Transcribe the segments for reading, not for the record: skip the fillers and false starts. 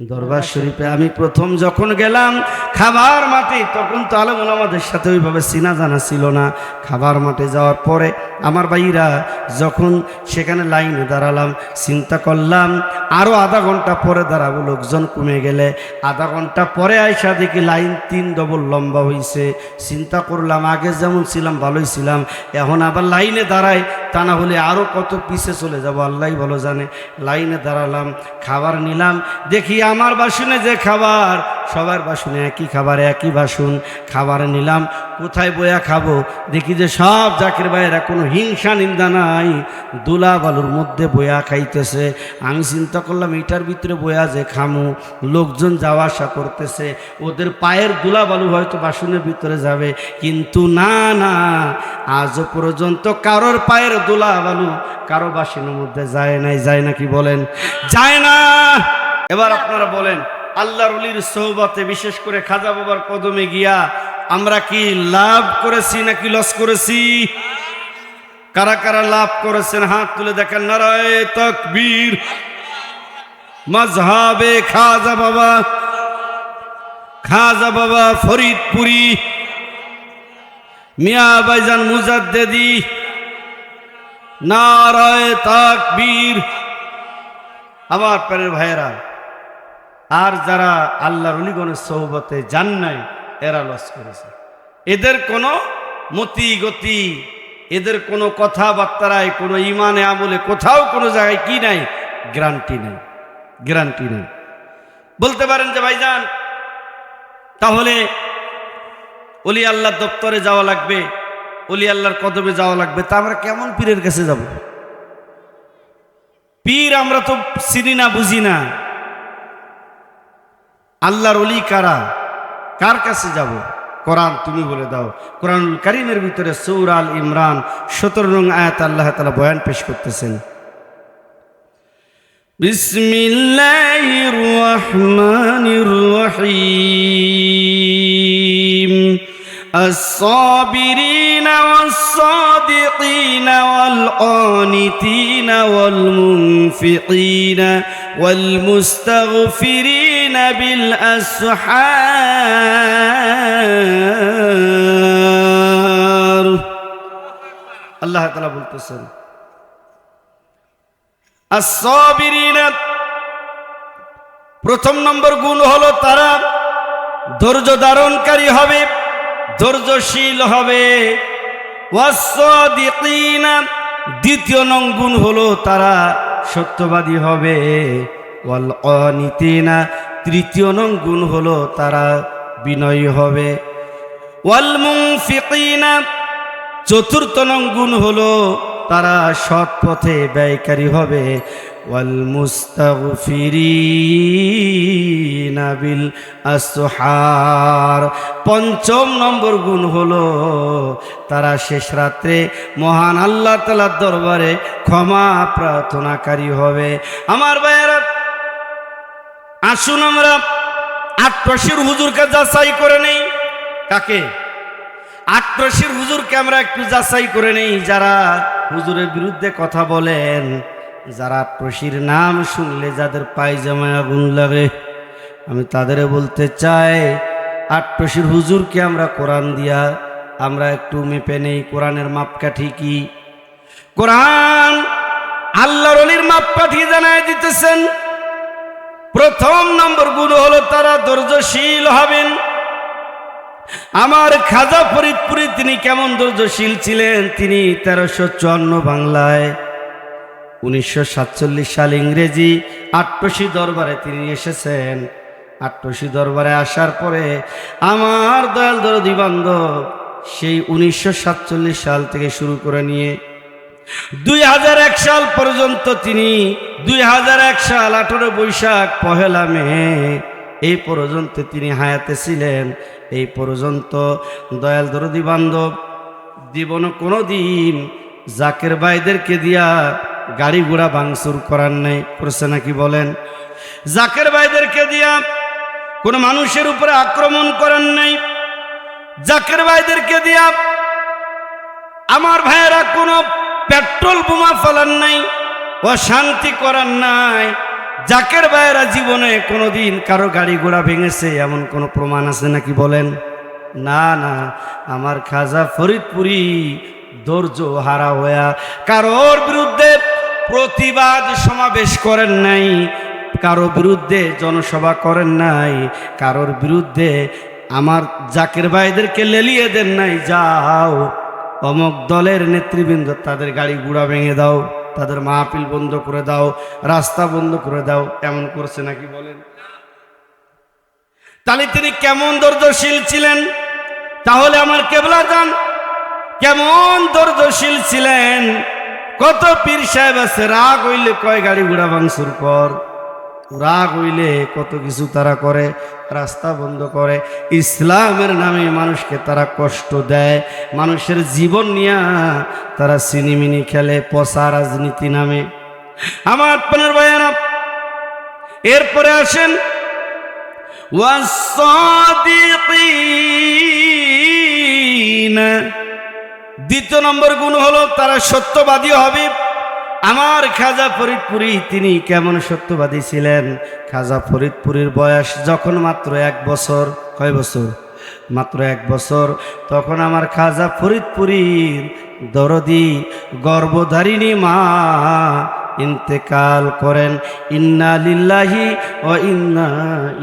দরবার শরীফে আমি প্রথম যখন গেলাম খাবার মাঠে, তখন তো আলেম ওলামাদের সাথে ওইভাবে চিনা জানা ছিল না। খাবার মাঠে যাওয়ার পরে আমার ভাইরা যখন সেখানে লাইনে দাঁড়ালাম, চিন্তা করলাম আরও আধা ঘন্টা পরে দাঁড়াবো, লোকজন কমে গেলে। আধা ঘন্টা পরে আইসা দেখি লাইন 3 ডবল লম্বা হয়েছে। চিন্তা করলাম আগে যেমন ছিলাম ভালোই ছিলাম, এখন আবার লাইনে দাঁড়াই, তা না হলে আরও কত পিছে চলে যাব আল্লাহই ভালো জানে। লাইনে দাঁড়ালাম, খাবার নিলাম, দেখি আমার বাসনে যে খাবার, সবার বাসনে একই খাবার, একই বাসন। খাবার নিলাম, কোথায় বয়া খাবো? দেখি যে সব জাকির ভাইয়েরা কোনো হিংসা নিন্দা নাই, দুলা বালুর মধ্যে বয়া খাইতেছে। আমি চিন্তা করলাম এটার ভিতরে বয়া যে খামু, লোকজন যাওয়া আসা করতেছে, ওদের পায়ের দুলা বালু হয়তো বাসনের ভিতরে যাবে, কিন্তু না না, আজও পর্যন্ত কারোর পায়ের দুলা বালু কারো বাসনের মধ্যে যায় নাই। যায় নাকি বলেন? যায় না। এবার আপনারা বলেন, আল্লাহর ওলির সোহবতে, বিশেষ করে খাজা বাবার কদমে গিয়া আমরা কি লাভ করেছি নাকি লস করেছি? কারা কারা লাভ করেছেন হাত তুলে দেখেন। নারায়ে তাকবীর। মাযহাবে খাজা বাবা, খাজা বাবা ফরিদপুরি, মিয়া ভাইজান মুজাদ্দেদি, নারায়ে তাকবীর। আমার প্রাণের ভাইয়েরা, আর যারা আল্লাহর ওলিগণের সোহবতে যান নাই, এরা লস করেছে। এদের কোনো মতি গতি, এদের কোনো কথাবার্তায়, কোনো ইমানে আমলে কোথাও কোনো জায়গায় কি নাই, গ্যারান্টি নেই, গ্যারান্টি নেই। বলতে পারেন যে ভাইজান তাহলে ওলি আল্লাহর দপ্তরে যাওয়া লাগবে, ওলি আল্লাহর কদমে যাওয়া লাগবে, তা আমরা কেমন পীরের কাছে যাব? পীর আমরা তো চিনি না, বুঝি না। আল্লাহর ওলি কারা, কার কাছে যাব? কোরআন তুমি বলে দাও। কোরআনুল কারীমের ভিতরে সূরা আল ইমরান 17 নং আয়াত আল্লাহ তাআলা বয়ান পেশ করতেছেন। বিসমিল্লাহির রহমানির রহিম। الصابرين والصادقين والقانتين والمنفقين والمستغفرين بالأسحار। আল্লাহ তাআলা বলতেছেন as-sabirin, প্রথম নম্বর গুণ হলো তারা ধৈর্য ধারণকারী হবে, ধৈর্যশীল হবে। ওয়াস-সাদিকিন, দ্বিতীয় নং গুণ হলো তারা সত্যবাদী হবে। ওয়াল কানিতিন, তৃতীয় নং গুণ হলো তারা বিনয়ী হবে। ওয়াল মুনফিকিন, চতুর্থ নং গুণ হলো তারা সৎ পথে ব্যয়কারী হবে। ওয়াল মুস্তাগফিরিনা বিল আসহার, পঞ্চম নম্বর গুণ হলো তারা শেষ রাত্রে মহান আল্লাহ তাআলার দরবারে ক্ষমা প্রার্থনাকারী হবে। আমার ভাইয়েরা, আসুন আমরা আটপাশির হুজুরকে যাচাই করে নেই। কাকে? আটপাশির হুজুরকে আমরা একটু যাচাই করে নেই। যারা হুজুরের বিরুদ্ধে কথা বলেন, যারা আটপাশির নাম শুনলে যাদের পায়জামায় আগুন লাগে, আমি তাদের বলতে চাই, আটপাশির হুজুরকে আমরা কোরআন দিয়া আমরা একটু মেপে নেই। কোরআনের মাপকাঠি কি? কোরআন আল্লাহর ওলির মাপকাঠি জানায় দিতেছেন। প্রথম নম্বর গুণ হলো তারা ধৈর্যশীল হবেন। আমার খাজা ফরিদপুরি তিনি কেমন ধৈর্যশীল ছিলেন? তিনি 1354 বাংলায় 1947 সাল ইংরেজি আটপাশি দরবারে তিনি এসেছেন। আটপাশি দরবারে আসার পরে আমার দয়াল দরদি বান্ধব সেই 1947 সাল থেকে শুরু করে নিয়ে 2001 সাল পর্যন্ত তিনি 2001 সাল 18 বৈশাখ 1 মে এই পর্যন্ত তিনি হায়াতে ছিলেন। এই পর্যন্ত দয়াল দরদি বান্ধব জীবনে কোনো দিন জাকের ভাইদেরকে দিয়া গাড়ি ঘোড়া ভাঙচুর করার নাই। করছে নাকি বলেন? জাকের ভাইদেরকে দিয়া কোনো মানুষের উপরে আক্রমণ করার নাই। জাকের ভাইদেরকে দিয়া আমার ভাইয়েরা কোনো পেট্রোল বোমা ফেলার নাই, অশান্তি করার নাই। জাকের ভাইয়েরা জীবনে কোনোদিন কারো গাড়ি ঘোড়া ভেঙেছে এমন কোনো প্রমাণ আছে নাকি বলেন? না না, আমার খাজা ফরিদপুরি ধৈর্য হারা হইয়া কারোর বিরুদ্ধে প্রতিবাদ সমাবেশ করেন নাই, কারো বিরুদ্ধে জনসভা করেন নাই, কারোর বিরুদ্ধে আমার জাকের ভাইদেরকে লেলিয়ে দেন নাই, যাও অমুক দলের নেতৃবৃন্দ তাদের গাড়ি ঘোড়া ভেঙে দাও, তাদের মাহফিল বন্ধ করে দাও, রাস্তা বন্ধ করে দাও, এমন করছে নাকি বলেন? তাহলে তিনি কেমন ধৈর্যশীল ছিলেন? তাহলে আমার কেবলা যান কেমন ধৈর্যশীল ছিলেন? কত পীর সাহেব আছে রাগ হইলে কয় গাড়ি ঘোড়া ভাঙচুর কর, রাগ হইলে কত কিছু তারা করে, রাস্তা বন্ধ করে, ইসলামের নামে মানুষকে তারা কষ্ট দেয়, মানুষের জীবন নিয়ে তারা সিনিমিনি খেলে, পচা রাজনীতি নামে। আমার আপনার ভাইয়েরা, এরপরে আসেন ওয়াস-সাদিকিন, দ্বিতীয় নম্বর গুণ হলো তারা সত্যবাদী হবে। আমার খাজা ফরিদপুরি তিনি কেমন সত্যবাদী ছিলেন? খাজা ফরিদপুরির বয়স যখন মাত্র 1 বছর, কয় বছর? মাত্র 1 বছর, তখন আমার খাজা ফরিদপুরির দরদি গর্ভধারিণী মা ইন্তেকাল করেন। ইন্না লিল্লাহি ওয়া ইন্না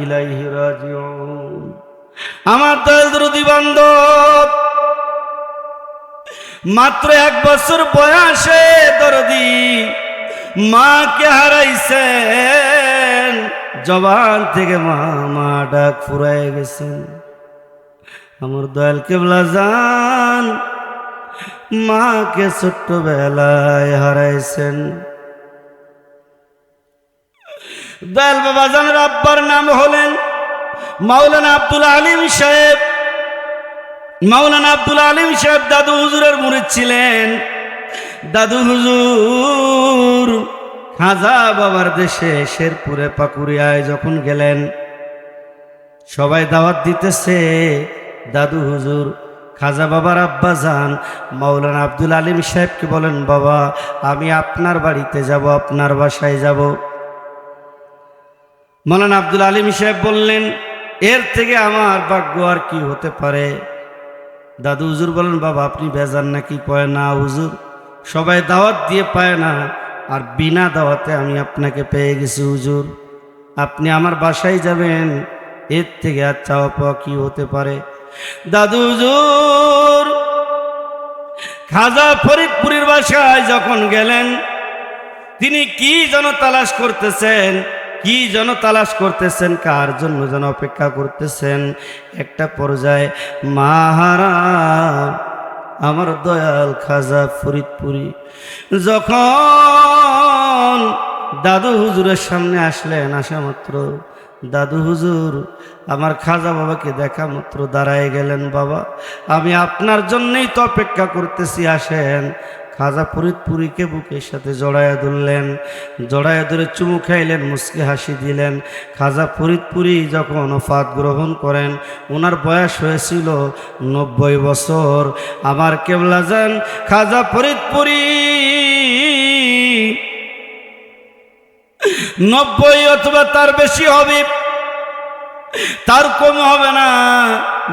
ইলাইহি রাজিউন। আমার দরদি বান্ধব, মাত্র 1 বছর বয়সে দরদি মাকে হারাইছেন, জবান থেকে মা মা ডাক ফুরায় গেছেন। আমার দয়াল কেবলা জান মাকে ছোট্টবেলায় হারাইছেন। দয়াল বাবা জানের আব্বার নাম হলেন মাওলানা আব্দুল আলিম সাহেব। মাওলানা আব্দুল আলিম সাহেব দাদু হুজুরের মুরিদ ছিলেন। দাদু হুজুর খাজা বাবার দেশে শেরপুরে পাকুড়িয়ায় যখন গেলেন, সবাই দাওয়াত দিতেছে, দাদু হুজুর খাজা বাবার আব্বা যান মাওলানা আব্দুল আলিম সাহেবকে বলেন, বাবা আমি আপনার বাড়িতে যাব, আপনার বাসায় যাব। মাওলানা আব্দুল আলিম সাহেব বললেন, এর থেকে আমার ভাগ্য আর কি হতে পারে? দাদু হুজুর বলেন, বাবা আপনি বেজান নাকি? কয় না হুজুর, সবাই দাওয়াত দিয়ে পায় না, আর বিনা দাওয়াতে আমি আপনাকে পেয়ে গেছি হুজুর, আপনি আমার বাসায় যাবেন, এর থেকে আর চাওয়া পাওয়া কি হতে পারে? দাদু হুজুর খাজা ফরিদপুরের বাসায় যখন গেলেন, তিনি কি যেন তালাশ করতেছেন, কি যেন তালাশ করতেছেন, কার জন্য যেন অপেক্ষা করতেছেন। একটা পর্যায়ে মাহারা আমার দয়াল খাজা ফরিদপুরি যখন দাদু হুজুরের সামনে আসলেন, আসা মাত্র দাদু হুজুর আমার খাজা বাবাকে দেখা মাত্র দাঁড়ায় গেলেন, বাবা আমি আপনার জন্যই তো অপেক্ষা করতেছি, আসেন। খাজা ফরিদপুরিকে বুকের সাথে জড়ায়া ধরলেন, জড়ায়া ধরে চুমু খাইলেন, মুচকি হাসি দিলেন। খাজা ফরিদপুরি যখন ওফাত গ্রহণ করেন, ওনার বয়স হয়েছিল 90 বছর। আমার কেবলা যান খাজা ফরিদপুরি 90 অথবা তার বেশি হবে, তার কম হবে না।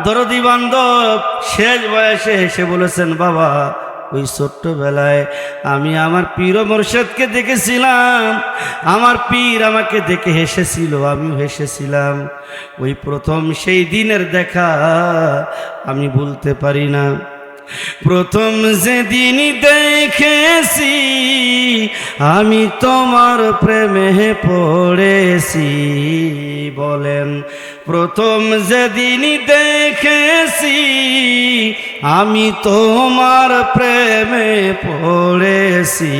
দরদি বান্ধব শেষ বয়সে এসে বলেছেন, বাবা ওই ছোট্টবেলায় আমি আমার পীর ও মুর্শিদকে দেখেছিলাম, আমার পীর আমাকে দেখে হেসেছিল, আমিও হেসেছিলাম। ওই প্রথম সেই দিনের দেখা আমি ভুলতে পারি না। প্রথম যেদিন দেখেছি আমি তোমার প্রেমে পড়েছি, বলেন প্রথম যেদিন দেখেছি আমি তোমার প্রেমে পড়েছি,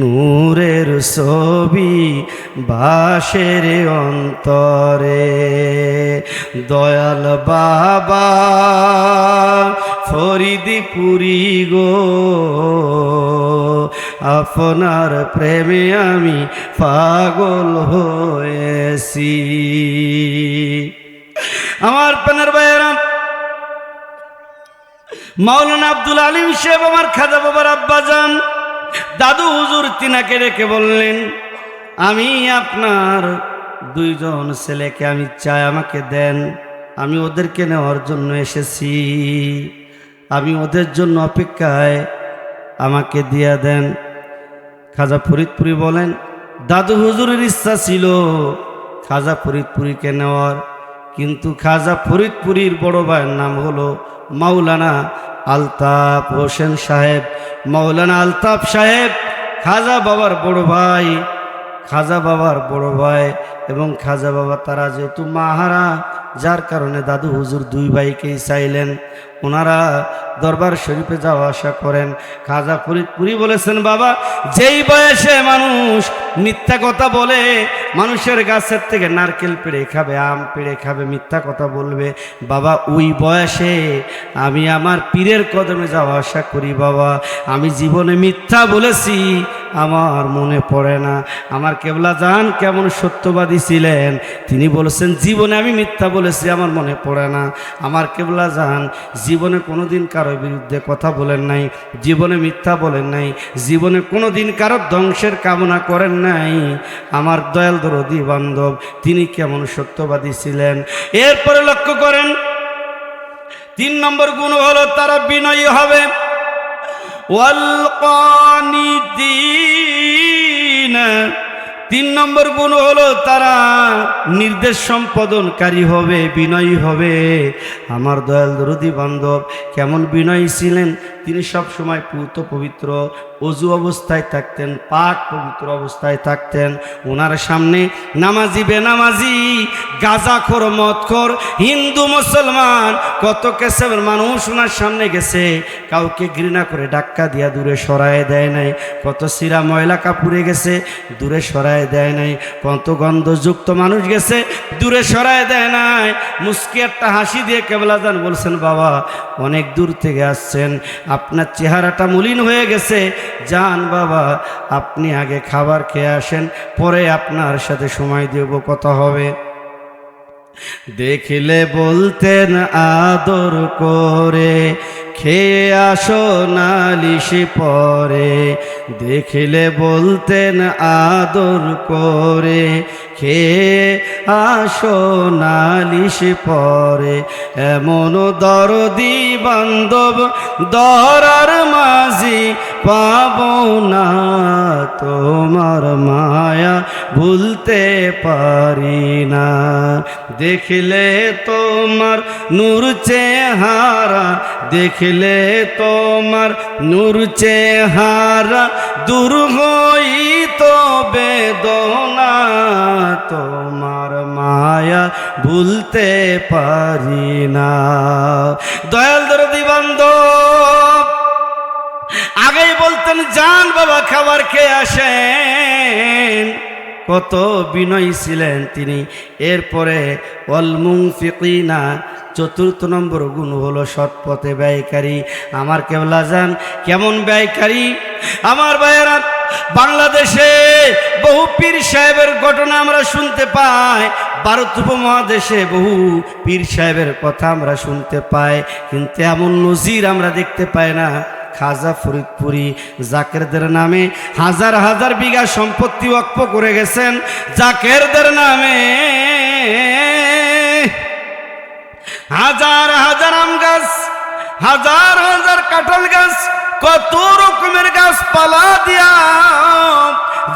নূরের ছবি বাসের অন্তরে, দয়াল বাবা ফরিদপুরি গো আপনার প্রেমে আমি পাগল হয়েছি। আমার প্রাণের ভাইয়েরা, মাওলানা আব্দুল আলিম সাহেব আমার খাজা বাবার আব্বা যান, দাদু হুজুর তিনাকে রেখে বললেন, আমি আপনার দুইজন ছেলেকে আমি চাই আমাকে দেন, আমি ওদেরকে নেওয়ার জন্য এসেছি, আমি ওদের জন্য অপেক্ষায়, আমাকে দিয়া দেন। খাজা ফরিদপুরি বলেন, দাদু হুজুরের ইচ্ছা ছিল খাজা ফরিদপুরিকে নেওয়ার, কিন্তু খাজা ফরিদপুরির বড় ভাইয়ের নাম হলো মাওলানা আলতাফ হোসেন সাহেব। মাওলানা আলতাফ সাহেব খাজা বাবার বড় ভাই, খাজা বাবার বড় ভাই এবং খাজা বাবা তারা যেহেতু মাহারা, যার কারণে দাদু হুজুর দুই ভাইকেই চাইলেন ওনারা দরবার শরীফে যাওয়া আসা করেন। খাজা ফরিদপুরি বলেছেন, বাবা যেই বয়সে মানুষ মিথ্যা কথা বলে, মানুষের গাছের থেকে নারকেল পেড়ে খাবে, আম পেড়ে খাবে, মিথ্যা কথা বলবে, বাবা ওই বয়সে আমি আমার পীরের কদমে যাওয়া আসা করি। বাবা আমি জীবনে মিথ্যা বলেছি আমার মনে পড়ে না। আমার কেবলা জান কেমন সত্যবাদী ছিলেন, তিনি বলেছেন জীবনে আমি মিথ্যা বলেছি আমার মনে পড়ে না। আমার কেবলা জান জীবনে কোনোদিন কারো বিরুদ্ধে কথা বলেন নাই, জীবনে মিথ্যা বলেন নাই, জীবনে কোনোদিন কারো ধ্বংসের কামনা করেন নাই। আমার দয়াল দরদি বান্ধব তিনি কেমন সত্যবাদী ছিলেন। এরপরে লক্ষ্য করেন 3 নম্বর গুণ হলো তারা বিনয়ী হবে। ওয়াল কানিতিন, 3 নম্বর গুণ হলো তারা নির্দেশ সম্পাদনকারী হবে, বিনয়ী হবে। আমার দয়াল দরদি বান্ধব কেমন বিনয়ী ছিলেন, তিনি সব সময় পূত পবিত্র অজু অবস্থায় থাকতেন, পাক পবিত্র অবস্থায় থাকতেন। ওনার সামনে নামাজি বেনামাজি, গাঁজাখোর মদখোর, হিন্দু মুসলমান কত কেসের মানুষ ওনার সামনে গেছে, কাউকে ঘৃণা করে ডাক্কা দিয়া দূরে সরায় দেয় নাই। কত সিরা ময়লা কাপড়ে গেছে দূরে সরায় দেয় নাই। কত গন্ধযুক্ত মানুষ গেছে দূরে সরায় দেয় নাই। মুস্কি একটা হাসি দিয়ে কেবলাদান বলছেন, বাবা অনেক দূর থেকে আসছেন, আপনার চেহারাটা মলিন হয়ে গেছে, যান বাবা আপনি আগে খাবার খেয়ে আসেন, পরে আপনার সাথে সময় দেব, কথা হবে। দেখলে বলতেন আদর করে, খেয়ে আসো নালিশ পরে। দেখলে বলতেন আদর করে, খেয়ে আসো নালিশ পরে। এমন দরদি বান্ধব দরার মাঝি পাবো না, তোমার মায়া ভুলতে পারি না। দেখলে তোমার নূর চেহারা, দেখলে তোমার নূর চেহারা, দূর হইত বেদনা, তোমার মায়া ভুলতে পারি না। দয়াল দরদি বান্ধব আগেই বলতেন, যান বাবা খাবার খেয়ে আসেন, কত বিনয়ী ছিলেন তিনি। এরপরে ওয়াল মুনফিকিনা, 4th নম্বর গুণ হলো সৎ পথে ব্যয়কারী। আমার কেবলা জান কেমন ব্যয়কারী। আমার ভাইয়েরা, বাংলাদেশে বহু পীর সাহেবের ঘটনা আমরা শুনতে পাই, ভারত উপমহাদেশে বহু পীর সাহেবের কথা আমরা শুনতে পাই, কিন্তু এমন নজির আমরা দেখতে পাই না। খাজা ফরিদপুরি জাকেরদের নামে হাজার হাজার বিঘা সম্পত্তি ওয়াকফ করে গেছেন। জাকেরদের নামে হাজার হাজার আম গাছ, হাজার হাজার কাঁঠাল গাছ, কত রকমের গাছপালা দিয়া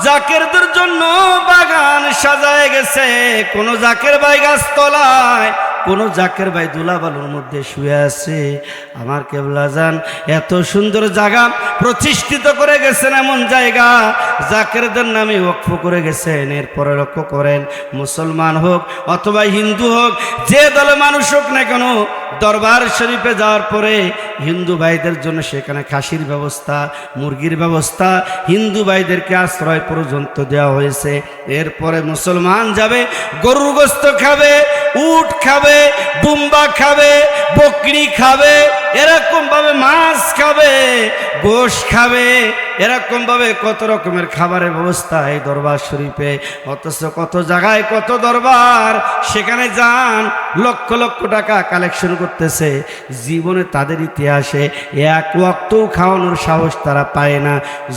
জাকেরদের জন্য বাগান সাজায় গেছে। কোন জাকের ভাই গাছ তলায়, কোন জাকের ভাই দুলাবালুর মধ্যে শুয়ে আছে। আমার কেবলা জান এত সুন্দর জায়গা প্রতিষ্ঠিত করে গেছেন, এমন জায়গা জাকেরদের নামে ওয়াকফ করে গেছেন। এরপরে লক্ষ্য করেন, মুসলমান হোক অথবা হিন্দু হোক, যে দলে মানুষ হোক না কেন, দরবার শরীফে যাওয়ার পরে হিন্দু ভাইদের জন্য সেখানে খাসির ব্যবস্থা, মুরগির ব্যবস্থা, হিন্দু ভাইদেরকে আশ্রয় পর্যন্ত দেওয়া হয়েছে। এরপরে মুসলমান যাবে, গরুর গোশত খাবে, উট খাবে, দুম্বা খাবে, বকরি খাবে, এরকম ভাবে মাছ খাবে, গোশ খাবে, এরকম ভাবে কত রকমের খাবারের ব্যবস্থা এই দরবার শরীফে। অথচ কত জায়গায় কত দরবার, সেখানে যান লক্ষ লক্ষ টাকা কালেকশন করতেছে, জীবনে তাদের ইতিহাসে এক ওয়াক্তও খাওয়ানোর সাহস তারা পায় না।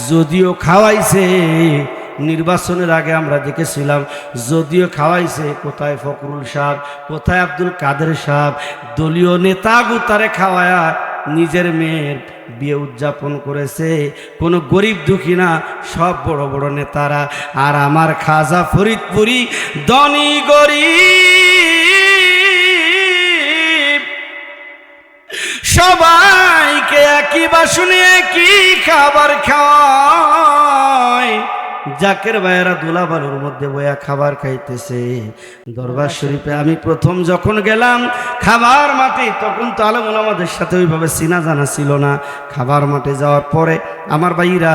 যদিও খাওয়াইছে নির্বাচনের আগে আমরা দেখেছিলাম, যদিও খাওয়াইছে কোথায় ফখরুল সাহেব, কোথায় আব্দুল কাদের সাহেব, দলীয় নেতা গুতারে খাওয়ায়া নিজের মেয়ের বিয়ে উদযাপন করেছে। কোনো গরিব দুঃখী না, সব বড় বড় নেতারা। আর আমার খাজা ফরিদপুরি ধনী গরিব সবাইকে একই বাসনে একই খাবার খাওয়ায়। জাকের ভাইয়েরা দুলাবালুর মধ্যে বয়া খাবার খাইতেছে। দরবার শরীফে আমি প্রথম যখন গেলাম খাবার মাঠে, তখন তো আলেম ওলামাদের সাথে ওইভাবে চিনা জানা ছিল না। খাবার মাঠে যাওয়ার পরে আমার ভাইরা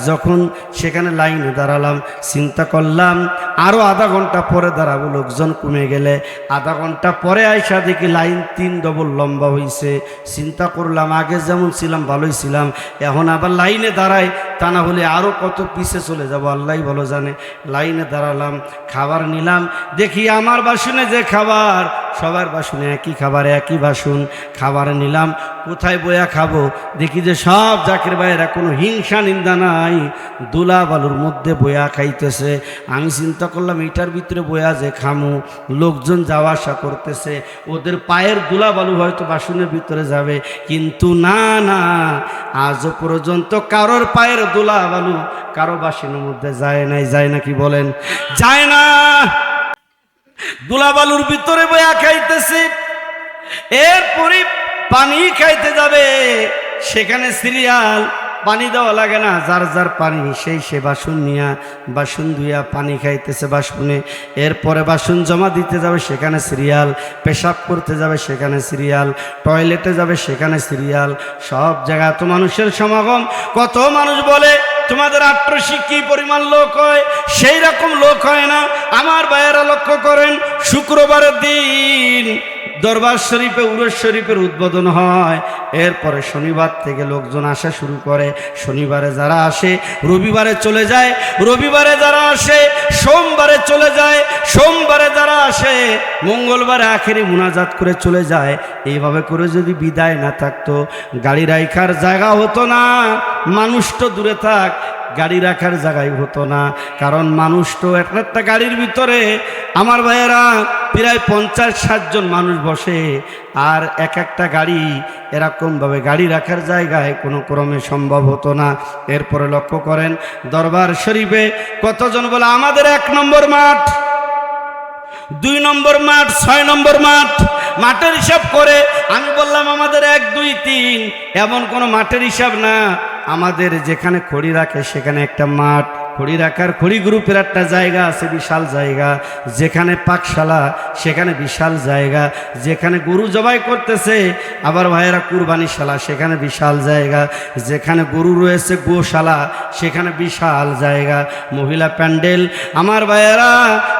যখন সেখানে লাইনে দাঁড়ালাম, চিন্তা করলাম আরও আধা ঘন্টা পরে দাঁড়াবো, লোকজন কমে গেলে। আধা ঘন্টা পরে আইসা দেখি লাইন 3 ডবল লম্বা হয়েছে। চিন্তা করলাম আগে যেমন ছিলাম ভালোই ছিলাম, এখন আবার লাইনে দাঁড়াই, তা না হলে আরও কত পিছে চলে যাব আল্লাহ ভালো জানে। লাইনে দাঁড়ালাম, খাবার নিলাম, দেখি আমার বাসনে যে খাবার, সবার বাসনে একই খাবার, একই বাসন। খাবার নিলাম, কোথায় বয়া খাবো, দেখি যে সব জাকির ভাইয়েরা কোনো হিংসা নিন্দা নাই, দুলা বালুর মধ্যে বয়া খাইতেছে। আমি চিন্তা করলাম এটার ভিতরে বয়া যে খামু, লোকজন যাওয়া আসা করতেছে, ওদের পায়ের দুলা বালু হয়তো বাসনের ভিতরে যাবে, কিন্তু না না, আজও পর্যন্ত কারোর পায়ের দুলা বালু কারো বাসনের মধ্যে যায় নাই। যায় নাকি বলেন? যায় না। দুলাবালুর ভিতরে বয়া খাইতেছে। এরপরে পানি খাইতে যাবে, সেখানে সিরিয়াল, পানি দেওয়া লাগে না, যার যার পানি সেই সে বাসন নিয়া বাসন ধুইয়া পানি খাইতেছে বাসনে। এরপরে বাসন জমা দিতে যাবে, সেখানে সিরিয়াল, পেশাব করতে যাবে, সেখানে সিরিয়াল, টয়লেটে যাবে, সেখানে সিরিয়াল। সব জায়গায় এত মানুষের সমাগম। কত মানুষ বলে তোমাদের আট্রসি কি পরিমাণ লোক হয়, সেই রকম লোক হয় না। আমার ভাইয়েরা লক্ষ্য করেন, শুক্রবারের দিন দরবার শরীফে উরস শরীফের উদ্বোধন হয়। এরপরে শনিবার থেকে লোকজন আসা শুরু করে। শনিবারে যারা আসে রবিবারে চলে যায়, রবিবারে যারা আসে সোমবারে চলে যায়, সোমবারে যারা আসে মঙ্গলবারে আখেরি মুনাজাত করে চলে যায়। এইভাবে করে যদি বিদায় না থাকতো, গাড়ি রাখার জায়গা হতো না। মানুষ তো দূরে থাক, গাড়ি রাখার জায়গায় হতো না। কারণ মানুষ তো একটা গাড়ির ভিতরে আমার ভাইয়েরা প্রায় 50-60 জন মানুষ বসে, আর একটা গাড়ি এরকমভাবে গাড়ি রাখার জায়গায় কোনো ক্রমে সম্ভব হতো না। এরপরে লক্ষ্য করেন দরবার শরীফে কতজন বলে আমাদের 1 নম্বর মাঠ, 2 নম্বর মাঠ, 6 নম্বর মাঠ, মাঠের হিসাব করে। আমি বললাম আমাদের 1, 2, 3 এমন কোনো মাঠের হিসাব না। আমাদের যেখানে খড়ি রাখে সেখানে একটা মাঠ, খড়ি রাখার খড়ি গ্রুপের একটা জায়গা আছে, বিশাল জায়গা। যেখানে পাকশালা সেখানে বিশাল জায়গা। যেখানে গরু জবাই করতেছে আবার ভাইয়েরা কুরবানিশালা, সেখানে বিশাল জায়গা। যেখানে গরু রয়েছে গোশালা, সেখানে বিশাল জায়গা। মহিলা প্যান্ডেল আমার ভাইয়েরা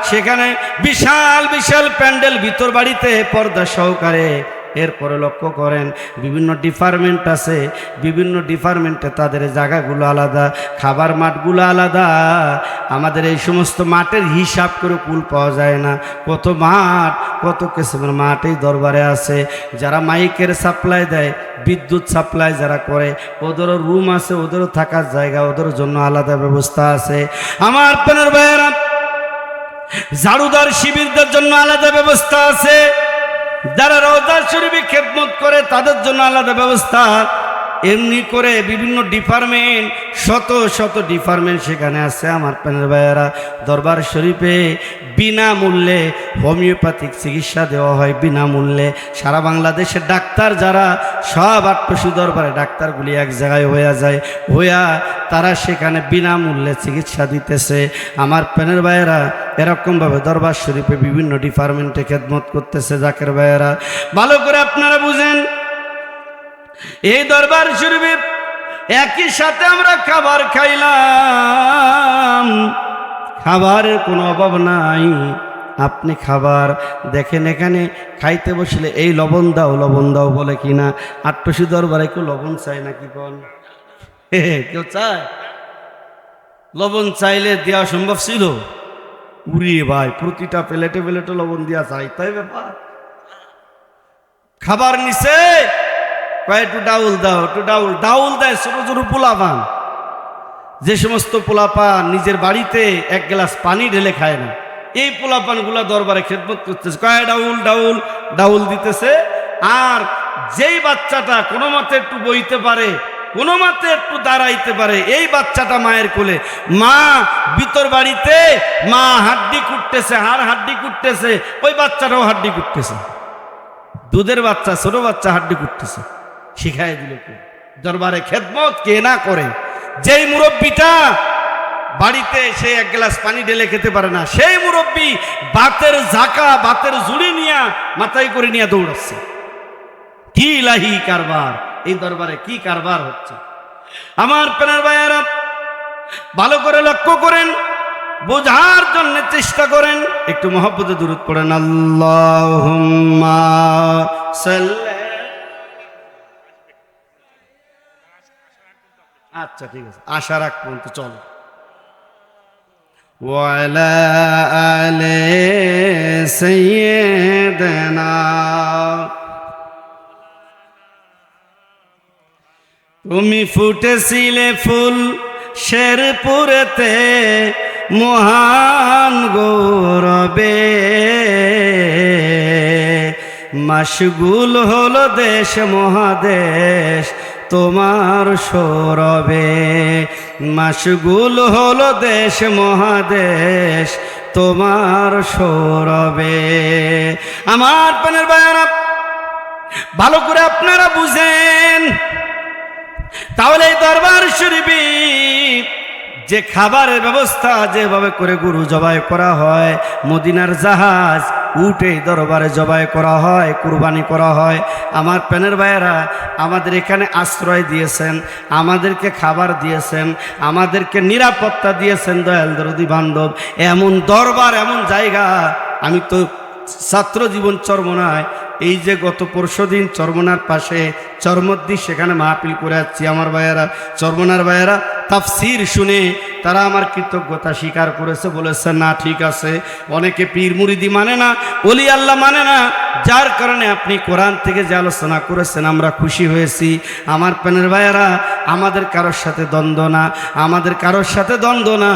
সেখানে বিশাল বিশাল প্যান্ডেল, ভিতর বাড়িতে পর্দা সহকারে। এরপরে লক্ষ্য করেন বিভিন্ন ডিপার্টমেন্ট আছে, বিভিন্ন ডিপার্টমেন্টে তাদের জায়গাগুলো আলাদা, খাবার মাঠগুলো আলাদা। আমাদের এই সমস্ত মাঠের হিসাব করে কুল পাওয়া যায় না। কত মাঠ, কত কিসমের মাঠ এই দরবারে আছে। যারা মাইকের সাপ্লাই দেয়, বিদ্যুৎ সাপ্লাই যারা করে, ওদেরও রুম আছে, ওদেরও থাকার জায়গা, ওদের জন্য আলাদা ব্যবস্থা আছে। আমার প্রাণের ভাইয়েরা ঝাড়ুদার শিবিরদের জন্য আলাদা ব্যবস্থা আছে। যারা রওজা শরীফে খেদমত করে তাদের জন্য আলাদা ব্যবস্থা। এমনি করে বিভিন্ন ডিপার্টমেন্ট, শত শত ডিপার্টমেন্ট সেখানে আছে। আমার প্রাণের ভাইয়েরা দরবার শরীফে বিনামূল্যে হোমিওপ্যাথিক চিকিৎসা দেওয়া হয়, বিনামূল্যে। সারা বাংলাদেশের ডাক্তার যারা সব আট্টসি দরবারে ডাক্তারগুলি এক জায়গায় হয়ে যায়, হইয়া তারা সেখানে বিনামূল্যে চিকিৎসা দিতেছে। আমার প্রাণের ভাইয়েরা এরকমভাবে দরবার শরীফে বিভিন্ন ডিপার্টমেন্টে খেদমত করতেছে। জাকের ভাইয়েরা ভালো করে আপনারা বুঝেন, এই দরবার শরীফে একই সাথে আমরা খাবার খাইলাম, খাবারের কোনো অভাব নাই। আপনি খাবার দেখেন, এখানে খাইতে বসলে এই লবণ দাও, লবণ দাও বলে কিনা। আট্টসি দরবারে কেউ লবণ চায় নাকি বল? কেউ চায়? লবণ চাইলে দেওয়া সম্ভব ছিল? উড়িয়ে ভাই, প্রতিটা প্লেটে প্লেটে লবণ দেওয়া চাই, তাই ব্যাপার। খাবার নিছে কয় একটু ডাউল দাও, একটু ডাউল, ডাউল দেয় ছোট ছোট পোলাপান। যে সমস্ত পোলাপান নিজের বাড়িতে এক গ্লাস পানি ঢেলে খায় না, এই পোলাপানগুলা দরবারে খেদমত করতেছে, কয় ডাউল ডাউল ডাউল দিতেছে। আর যেই বাচ্চাটা কোনো মতে একটু বইতে পারে, কোনো মতে একটু দাঁড়াইতে পারে, এই বাচ্চাটা মায়ের কোলে, মা ভিতর বাড়িতে মা হাড্ডি কুটতেছে, হাড্ডি কুটতেছে, ওই বাচ্চাটাও হাড্ডি কুটতেছে। দুধের বাচ্চা, ছোট বাচ্চা হাড্ডি কুটতেছে, শিখাই দিল কে? দরবারে খেদমত কে না করে? যেই মুরব্বীটা বাড়িতে সে এক গ্লাস পানি ঢেলে খেতে পারে না, সেই মুরব্বী বাতের ঝাঁকা, বাতের ঝুড়ি নিয়ে মাথায় করে নিয়ে দৌড়াচ্ছে। কি ইলাহি কারবার! এই দরবারে কি কারবার হচ্ছে! আমার প্রাণের ভাইয়েরা, ভালো করে লক্ষ্য করেন, বোঝার জন্য চেষ্টা করেন। একটু মহব্বতে দুরূদ পড়েন, আল্লাহুম্মা সাল্লি। আচ্ছা ঠিক আছে, আশা রাখ পর্যন্ত চলো। ওয়ালা আলে সাইয়্যিদানা, তুমি ফুটেছিলে ফুল শেরপুরেতে মহান গৌরবে, মাশগুল হলো দেশ মহাদেশ তোমার সৌরভে, মাশগুল হলো দেশ মহাদেশ তোমার সৌরভে। আমার প্রাণের ভাইয়েরা, ভালো করে আপনারা বুঝেন, তাহলে এই দরবার শরীফে যে খাবারের ব্যবস্থা যেভাবে করে গরু জবাই করা হয়, মদিনার জাহাজ উঠে দরবারে জবাই করা হয়, কুরবানি করা হয়। আমার প্রাণের ভাইয়েরা, আমাদের এখানে আশ্রয় দিয়েছেন, আমাদেরকে খাবার দিয়েছেন, আমাদেরকে নিরাপত্তা দিয়েছেন দয়াল দরদি বান্ধব। এমন দরবার, এমন জায়গা, আমি তো ছাত্র জীবন চরমনায়, এই যে গত পরশুদিন চরমনার পাশে চরমদ্দি, সেখানে মাহফিল করে যাচ্ছি। আমার ভাইয়েরা, চরমনার ভাইয়েরা তাফসীর শুনে তারা আমার কৃতজ্ঞতা স্বীকার করেছে, বলেছে না ঠিক আছে, অনেকে পীর মুরিদি মানে না, ওলি আল্লাহ মানে না, যার কারণে আপনি কোরআন থেকে যে আলোচনা করেছেন আমরা খুশি হয়েছি। আমার প্রাণের ভাইয়েরা, আমাদের কারোর সাথে দ্বন্দ্ব না, আমাদের কারোর সাথে দ্বন্দ্ব না,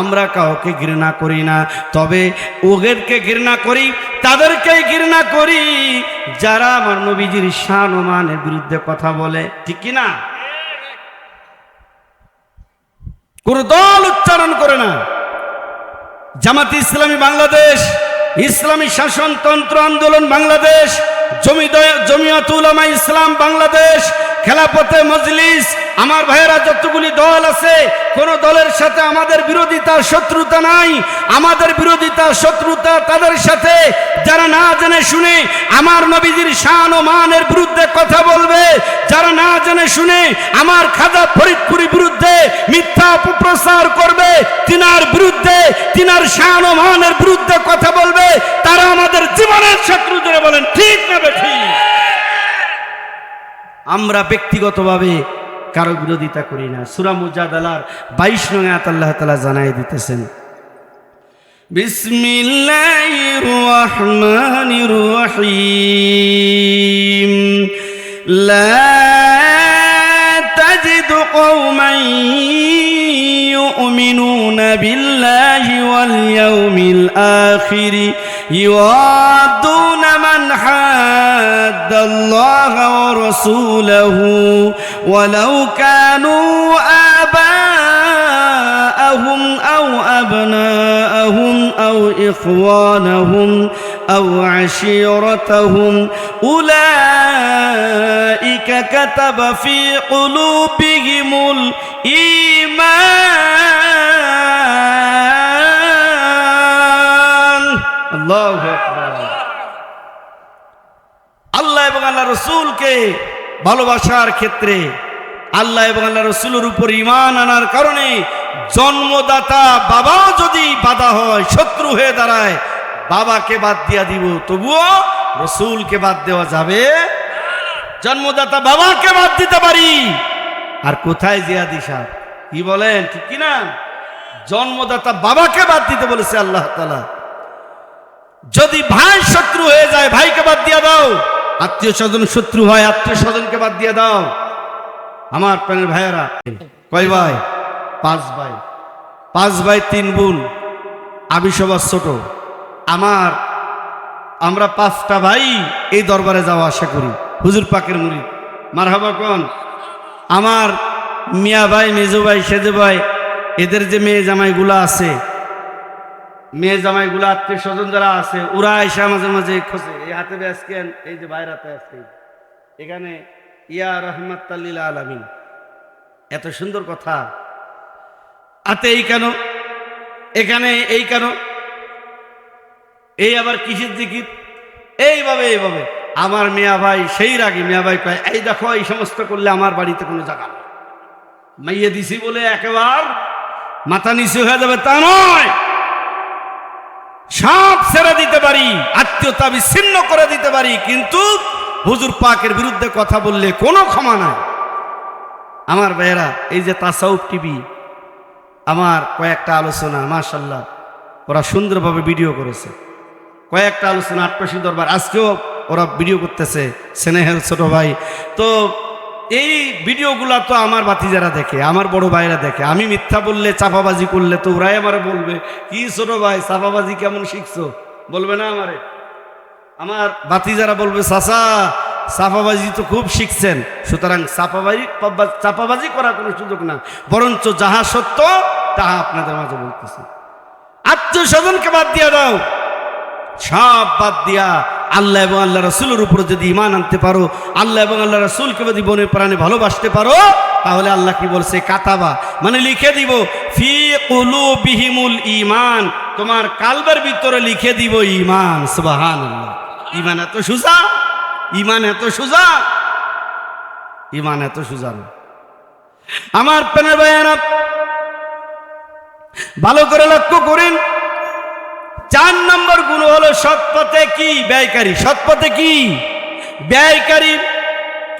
আমরা কাউকে ঘৃণা করি না, তবে ওদেরকে ঘৃণা করি, তাদেরকেই ঘৃণা করি যারা আমার নবীজির শান ও মানের বিরুদ্ধে কথা বলে, ঠিক কি না? কোন দল উচ্চারণ করে না। জামাতে ইসলামী বাংলাদেশ, ইসলামী শাসনতন্ত্র আন্দোলন বাংলাদেশ, জমিয়ত উলামা ইসলাম বাংলাদেশ, খেলাফতে মজলিস, আমার ভাইয়েরা যতগুলি দল আছে, কোন দলের সাথে আমাদের বিরোধিতা শত্রুতা নাই। আমাদের বিরোধিতা শত্রুতা তাদের সাথে যারা না জেনে শুনে আমার নবীজির শান ও মানের বিরুদ্ধে কথা বলবে, যারা না জেনে শুনে আমার খাজা ফরিদপুরের বিরুদ্ধে মিথ্যা অপপ্রচার করবে, তিনার বিরুদ্ধে, তিনার শান ও মানের বিরুদ্ধে কথা বলবে, তারা আমাদের জীবনের শত্রু। ধরে বলেন ঠিক না বেঠিক? আমরা ব্যক্তিগতভাবে কারো বিরোধিতা করি না। সূরা মুজাদালার 22 নং আয়াত আল্লাহ তাআলা জানাই দিতেছেন, বিসমিল্লাহির রহমানির রহিম, লা তাজিদু কওমান ইউমিনুনা বিল্লাহি ওয়াল ইয়াউমিল আখির ইওয়াদুনা মান হাদ্দাল্লাহা ওয়া রাসূলাহু ওয়ালাউ কানু আবাআহুম আও আবনাআহুম আও ইখওয়ানাহুম আও আশীরাতাহুম উলাইকা কাতাবা ফি কুলুবিহিমুল ঈমান। আল্লাহু আকবার। আল্লাহ এবং আল্লাহ রসুলকে ভালোবাসার ক্ষেত্রে, আল্লাহ এবং আল্লাহ রসুলের উপর ঈমান আনার কারণে জন্মদাতা বাবাও যদি বাধা হয়, শত্রু হয়ে দাঁড়ায়, বাবাকে বাদ দিয়া দিব, তবুও রসুলকে বাদ দেওয়া যাবে। জন্মদাতা বাবাকে বাদ দিতে পারি, আর কোথায় জিয়াদি সাহেব কি বলেন, ঠিক কিনা? জন্মদাতা বাবাকে বাদ দিতে বলেছে আল্লাহ তাআলা। যদি ভাই শত্রু হয়ে যায়, ভাইকে বাদ দিয়া দাও। আত্মীয় স্বজন শত্রু হয়, আত্মীয় স্বজনকে বাদ দিয়ে দাও। আমার প্রাণের ভাইয়েরা, কয় ভাই? পাঁচ ভাই 3 বোন, আমি সবার ছোট। আমরা 5টা ভাই এই দরবারে যাওয়া আসা করি, হুজুর পাকের মুরিদ। মারহাবা কোন? আমার মিয়া ভাই, মেজো ভাই, সেজো ভাই, এদের যে মেয়ে জামাইগুলা আছে, মেয়ে জামাইগুলা আত্মীয় স্বজন যারা আছে, ওরা এসে মাঝে মাঝে খোঁজে, এই হাতে ব্যাসকেন, এই যে বাইরে হাতে আছে এখানে ইয়া রহমাতাল্লিল আলামিন, এত সুন্দর কথা। আতে এই কেন, এখানে এই কেন, এই আবার কিসের জিকির, এইভাবে আমার মিয়া ভাই সেই রাগে, মিয়া ভাই কয়, এই দেখো এই সমস্ত করলে আমার বাড়িতে কোনো জায়গা নেই, মাইয়ে দিছি বলে একেবারে মাথা নিচু হয়ে যাবে তা নয়, সব ছেড়ে দিতে পারি, আত্মীয়তা বিচ্ছিন্ন করে দিতে পারি, কিন্তু হুজুর পাকের বিরুদ্ধে কথা বললে কোনো ক্ষমা নাই। আমার ভাইয়েরা, এই যে তাসাউফ টিভি আমার কয়েকটা আলোচনা মাশাআল্লাহ ওরা সুন্দরভাবে ভিডিও করেছে, কয়েকটা আলোচনা, আটপাশি দরবার, আজকেও ওরা ভিডিও করতেছে, স্নেহের ছোট ভাই। তো এই ভিডিওগুলা তো আমার ভাতিজারা দেখে, আমার বড় ভাইরা দেখে। আমি মিথ্যা বললে, চাপাবাজি করলে তো ওরাই আমারে বলবে, কি ছোট ভাই চাপাবাজি কেমন শিখছো, বলবে না আমারে? আমার ভাতিজারা বলবে, চাচা চাপাবাজি তো খুব শিখছেন। সুতরাং চাপাবাজি করার কোনো সুযোগ না, বরঞ্চ যাহা সত্য তাহা আপনাদের মাঝে বলতেছে। আত্মীয় স্বজনকে বাদ দিয়া দাও, সব বাদ দিয়া আল্লাহ এবং আল্লাহ রাসূলের উপর যদি ঈমান আনতে পারো, আল্লাহ এবং আল্লাহ রাসূলকে যদি মনে প্রাণে ভালোবাসতে পারো, তাহলে আল্লাহ কি বলছে? কাতাবা, মানে লিখে দিব, ফি কুলুবিহিমুল ঈমান, তোমার কালবের ভিতরে লিখে দিব ঈমান। সুবহানাল্লাহ। ঈমান এত সোজা, ঈমান এত সোজা, ঈমান এত সোজা না। আমার প্রাণের ভাইয়েরা, ভালো করে লক্ষ্য করেন, 4 নম্বর গুণ হলো সৎপথে কি? ব্যয়কারী। সৎপথে কি? ব্যয়কারী।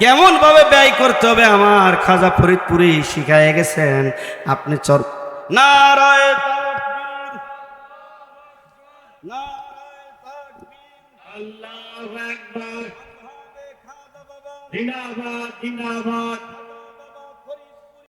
কেমন ভাবে ব্যয় করতে হবে আমার খাজা ফরিদপুরি শিখায় গেছেন। আপনি নারায়ে তাকবীর, নারায়ে তাকবীর, আল্লাহু আকবার, জিন্দাবাদ জিন্দাবাদ।